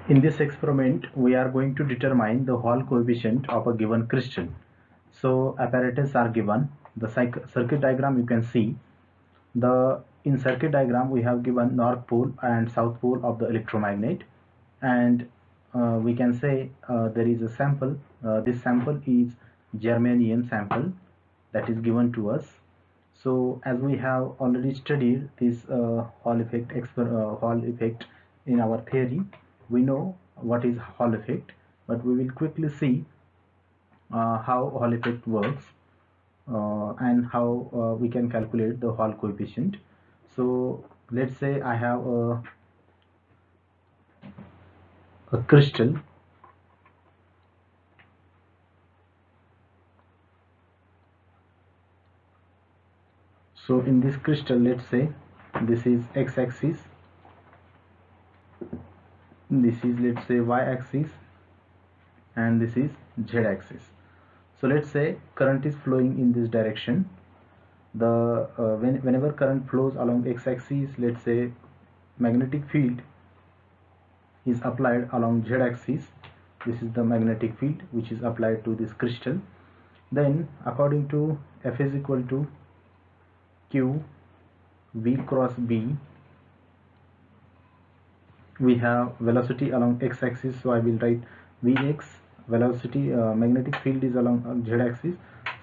In this experiment, we are going to determine the Hall coefficient of a given crystal. So apparatus are given. The circuit diagram you can see. In circuit diagram we have given north pole and south pole of the electromagnet, and we can say there is a sample. This sample is germanium sample that is given to us. So as we have already studied this Hall effect in our theory, we know what is Hall effect, but we will quickly see how Hall effect works and how we can calculate the Hall coefficient. So let's say I have a crystal. So in this crystal, let's say this is x-axis, this is, let's say, y-axis, and this is z-axis. So let's say current is flowing in this direction. Whenever current flows along x-axis, let's say magnetic field is applied along z-axis. This is the magnetic field which is applied to this crystal. Then according to F is equal to Q V cross B, we have velocity along x-axis, so I will write Vx. Velocity, magnetic field is along z-axis,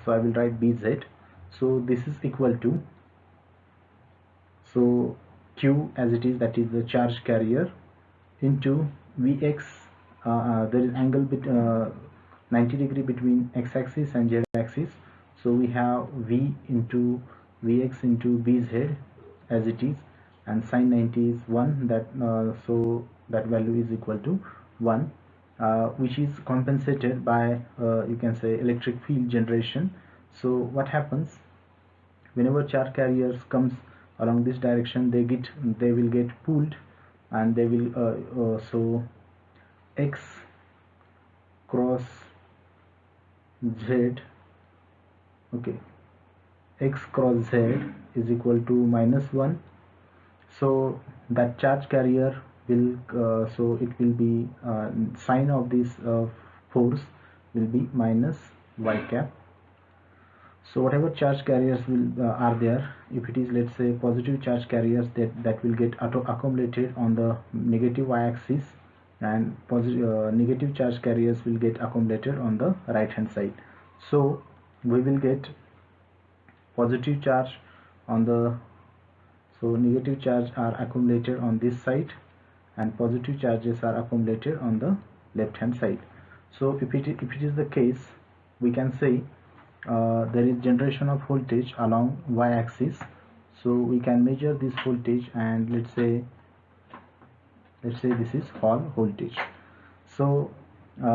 so I will write Bz. So this is equal to, so Q as it is, that is the charge carrier, into Vx. There is angle 90 degree between x-axis and z-axis, so we have V into Vx into Bz as it is, and sine 90 is 1, that so that value is equal to 1, which is compensated by you can say electric field generation. So what happens, whenever charge carriers comes along this direction, they will get pulled, and they will so x cross z, okay, x cross z is equal to -1. So that charge carrier will so it will be sign of this force will be minus y cap. So whatever charge carriers will are there, if it is, let's say, positive charge carriers, that will get accumulated on the negative y-axis, and negative charge carriers will get accumulated on the right hand side. So we will get positive charge on the, so negative charge are accumulated on this side, and positive charges are accumulated on the left hand side. So if it is the case, we can say there is generation of voltage along y-axis. So we can measure this voltage, and let's say this is Hall voltage. So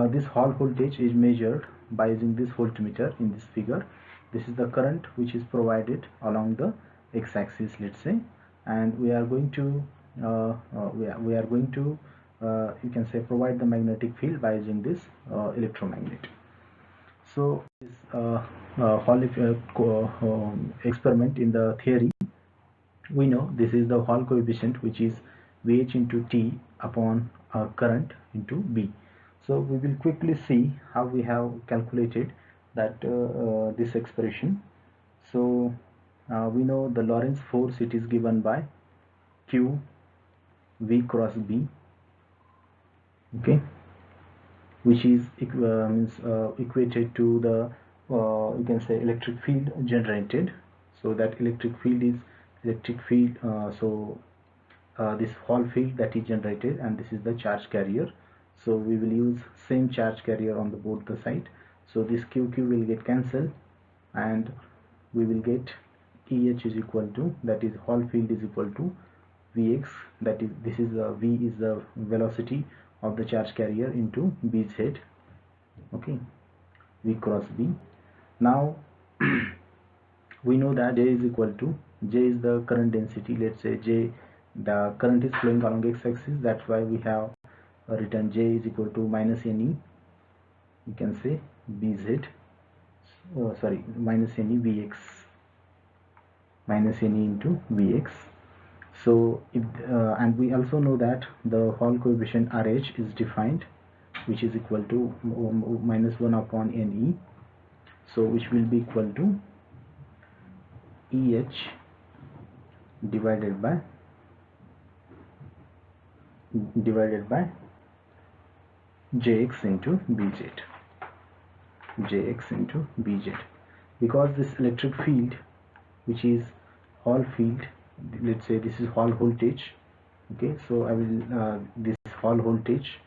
this Hall voltage is measured by using this voltmeter in this figure. This is the current which is provided along the x-axis, let's say, and we are going to you can say provide the magnetic field by using this electromagnet. So this Hall experiment in the theory, we know this is the Hall coefficient, which is Vh into T upon current into B. So we will quickly see how we have calculated that this expression. So we know the Lorentz force, it is given by Q V cross B, okay, which is equated to the you can say electric field generated. So that electric field is this Hall field that is generated, and this is the charge carrier. So we will use same charge carrier on the both the side. So this QQ will get cancelled, and we will get EH is equal to, that is Hall field is equal to Vx, that is, this is V is the velocity of the charge carrier into Bz, okay, V cross B. Now we know that J is equal to, J is the current density, let's say J, the current is flowing along x-axis, that's why we have written J is equal to minus Ne, you can say Bz, minus Ne Vx, minus Ne into Vx. So if and we also know that the Hall coefficient RH is defined, which is equal to minus 1 upon Ne, so which will be equal to Eh divided by Jx into Bz, because this electric field, which is Hall field, let's say this is Hall voltage. Okay, so I will this Hall voltage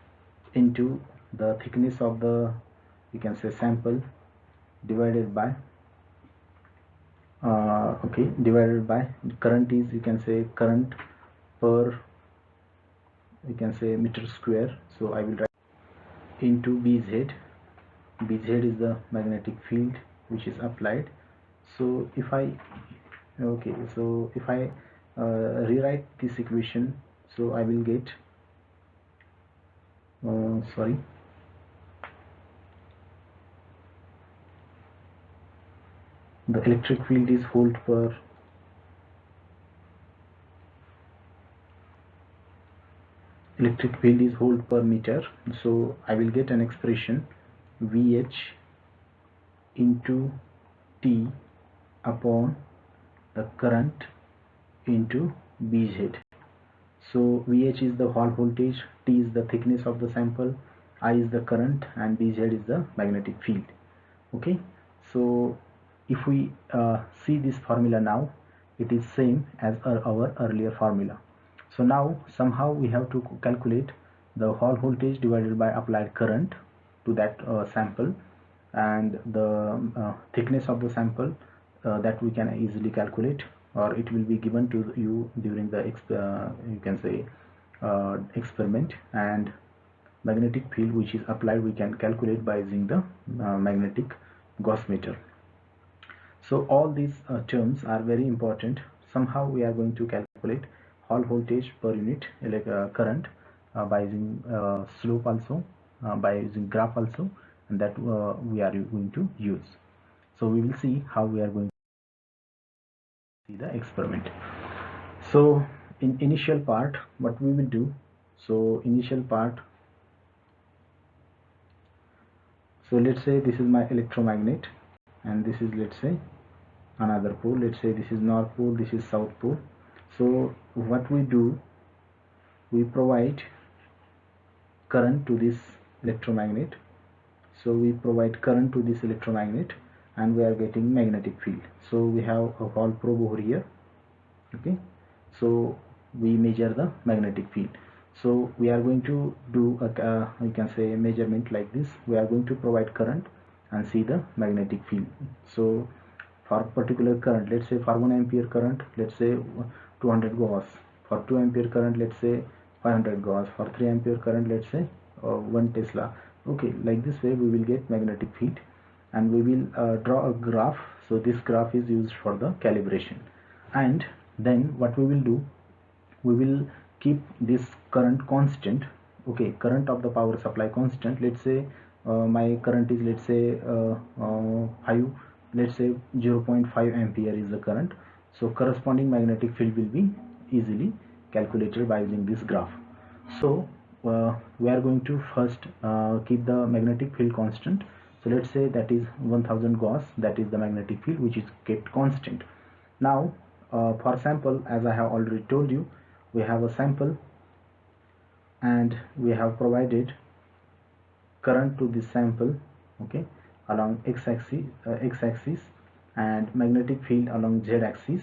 into the thickness of the, you can say, sample, divided by divided by current is, you can say, current per, you can say, meter square. So I will write into Bz. Bz is the magnetic field which is applied. So if I rewrite this equation, so I will get the electric field is volt per meter. So I will get an expression Vh into T upon the current into Bz. So Vh is the Hall voltage, T is the thickness of the sample, I is the current, and Bz is the magnetic field. Okay, so if we see this formula now, it is same as our earlier formula. So now somehow we have to calculate the Hall voltage divided by applied current to that sample, and the thickness of the sample, that we can easily calculate, or it will be given to you during the you can say experiment. And magnetic field which is applied, we can calculate by using the magnetic Gauss meter. So all these terms are very important. Somehow we are going to calculate Hall voltage per unit current by using slope also, by using graph also, and that we are going to use. So we will see how we are going to see the experiment. So in initial part, what we will do, so initial part, so let's say this is my electromagnet, and this is, let's say, another pole. Let's say this is north pole, this is south pole. So what we do, we provide current to this electromagnet. So we provide current to this electromagnet, and we are getting magnetic field. So we have a Hall probe over here. Okay, so we measure the magnetic field. So we are going to do a you can say measurement like this. We are going to provide current and see the magnetic field. So for particular current, let's say for 1 ampere current, let's say 200 Gauss. For 2 ampere current, let's say 500 Gauss. For 3 ampere current, let's say 1 Tesla. Okay, like this way we will get magnetic field, and we will draw a graph. So this graph is used for the calibration. And then what we will do, we will keep this current constant. Okay, current of the power supply constant. Let's say my current is, let's say 0.5 ampere is the current. So corresponding magnetic field will be easily calculated by using this graph. So we are going to first keep the magnetic field constant. So let's say that is 1000 Gauss, that is the magnetic field which is kept constant. Now for sample, as I have already told you, we have a sample and we have provided current to this sample, okay, along x-axis, and magnetic field along z-axis.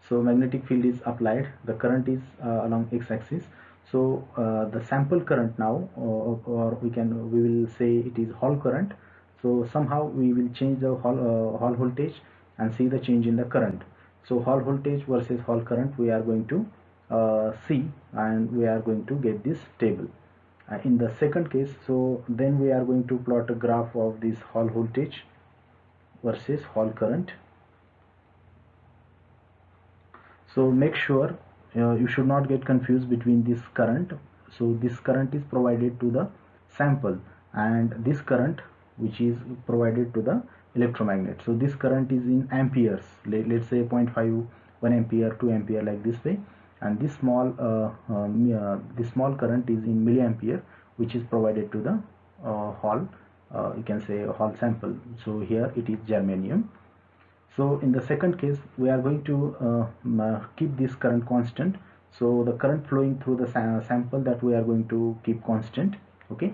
So magnetic field is applied, the current is along x-axis. So the sample current now, or we will say it is Hall current. So somehow we will change the Hall voltage and see the change in the current. So Hall voltage versus Hall current we are going to see, and we are going to get this table. In the second case, so then we are going to plot a graph of this Hall voltage versus Hall current. So make sure you should not get confused between this current. So this current is provided to the sample, and this current which is provided to the electromagnet. So this current is in amperes, let's say 0.5 1 ampere, 2 ampere, like this way. And this small current is in milliampere, which is provided to the Hall, you can say Hall sample. So here it is germanium. So in the second case, we are going to keep this current constant. So the current flowing through the sample, that we are going to keep constant, okay,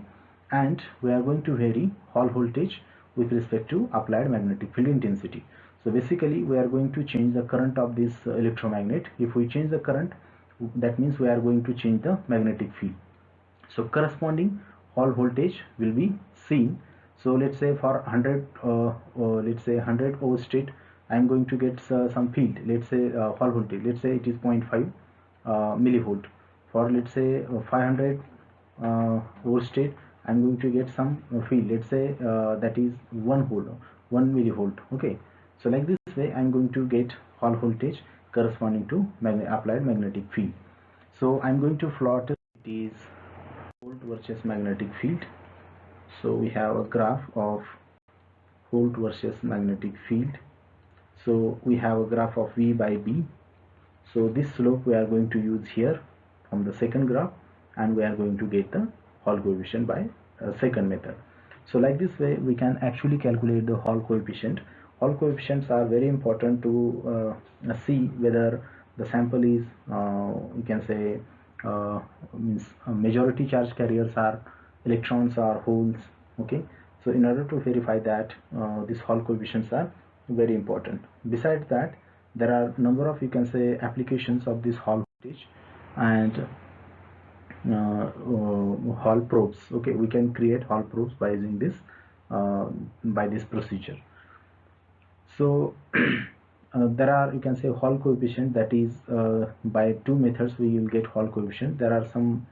and we are going to vary Hall voltage with respect to applied magnetic field intensity. So basically we are going to change the current of this electromagnet. If we change the current, that means we are going to change the magnetic field. So corresponding Hall voltage will be seen. So let's say for 100 let's say 100 overstate, I am going to get some field, let's say Hall voltage, let's say it is 0.5 millivolt. For let's say 500 overstate, I am going to get some field, let's say that is 1 millivolt, okay. So like this way I am going to get Hall voltage corresponding to applied magnetic field. So I am going to plot it is volt versus magnetic field. So we have a graph of volt versus magnetic field. So we have a graph of V by B. So this slope we are going to use here from the second graph, and we are going to get the Hall coefficient by second method. So like this way we can actually calculate the Hall coefficient. Hall coefficients are very important to see whether the sample is you can say means majority charge carriers are electrons or holes, okay. So in order to verify that, these Hall coefficients are very important. Besides that, there are number of, you can say, applications of this Hall voltage and Hall probes, okay. We can create Hall probes by using this by this procedure. So there are, you can say, Hall coefficient, that is by two methods we will get Hall coefficient. There are some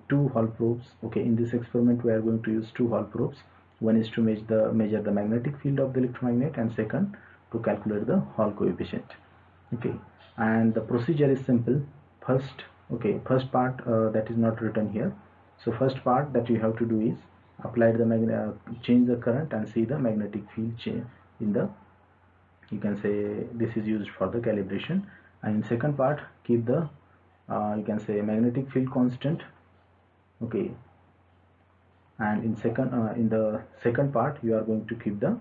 two Hall probes, okay. In this experiment we are going to use two Hall probes. One is to measure the magnetic field of the electromagnet, and second to calculate the Hall coefficient, okay. And the procedure is simple. First part that is not written here. So first part that you have to do is apply the change the current and see the magnetic field change in the, you can say, this is used for the calibration. And in second part, keep the you can say magnetic field constant, okay. And in the second part you are going to keep the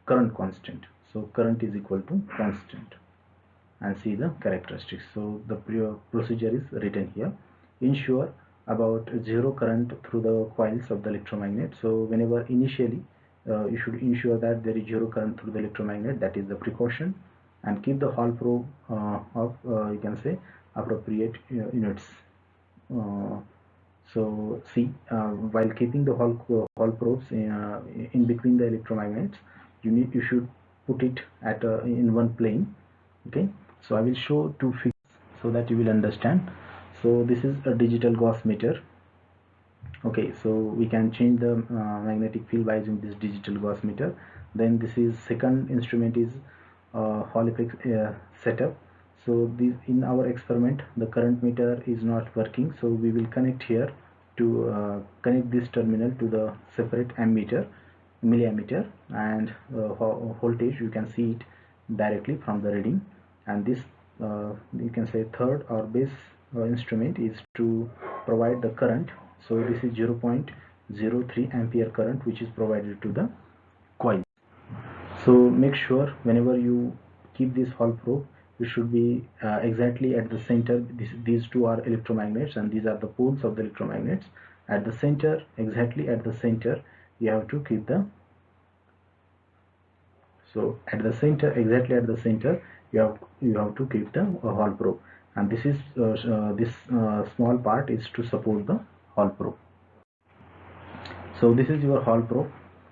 current constant. So current is equal to constant, and see the characteristics. So the procedure is written here. Ensure about zero current through the coils of the electromagnet. So whenever initially you should ensure that there is zero current through the electromagnet, that is the precaution. And keep the Hall probe of you can say appropriate units. So see, while keeping the Hall probes in between the electromagnets, you should put it at in one plane, okay. So I will show two figures so that you will understand. So this is a digital Gauss meter, okay. So we can change the magnetic field by using this digital Gauss meter. Then this is second instrument is Hall effect setup. So this, in our experiment the current meter is not working, so we will connect here to connect this terminal to the separate ammeter, milliammeter, and voltage you can see it directly from the reading. And this you can say third or base instrument is to provide the current. So this is 0.03 ampere current which is provided to the coil. So make sure whenever you keep this Hall probe, you should be exactly at the center. These two are electromagnets and these are the poles of the electromagnets. At the center, exactly at the center, you have to keep the, so at the center, exactly at the center, you have to keep the Hall probe. And this is this small part is to support the Hall probe. So this is your Hall probe.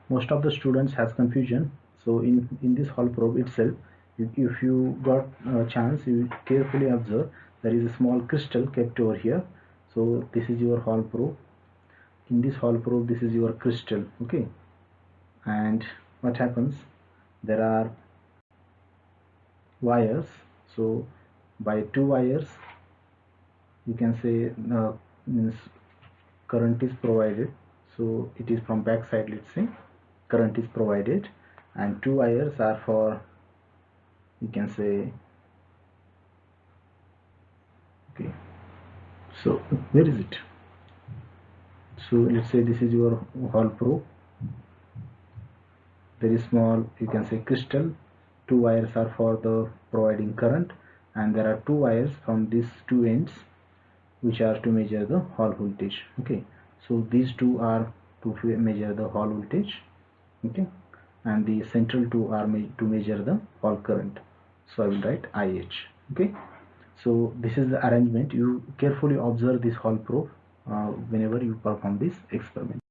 Most of the students has confusion. So in this Hall probe itself, if you got a chance, you carefully observe there is a small crystal kept over here. So this is your Hall probe. In this Hall probe, this is your crystal, okay. And what happens, there are wires. So by two wires, you can say means current is provided. So it is from back side, let's say current is provided, and two wires are for, you can say, So where is it? So let's say this is your hall probe, very small, you can say crystal. Two wires are for the providing current, and there are two wires from these two ends which are to measure the hall voltage. Okay, so these two are to measure the hall voltage. Okay, and the central two are to measure the hall current. So I will write IH. Okay, so this is the arrangement. You carefully observe this hall probe whenever you perform this experiment.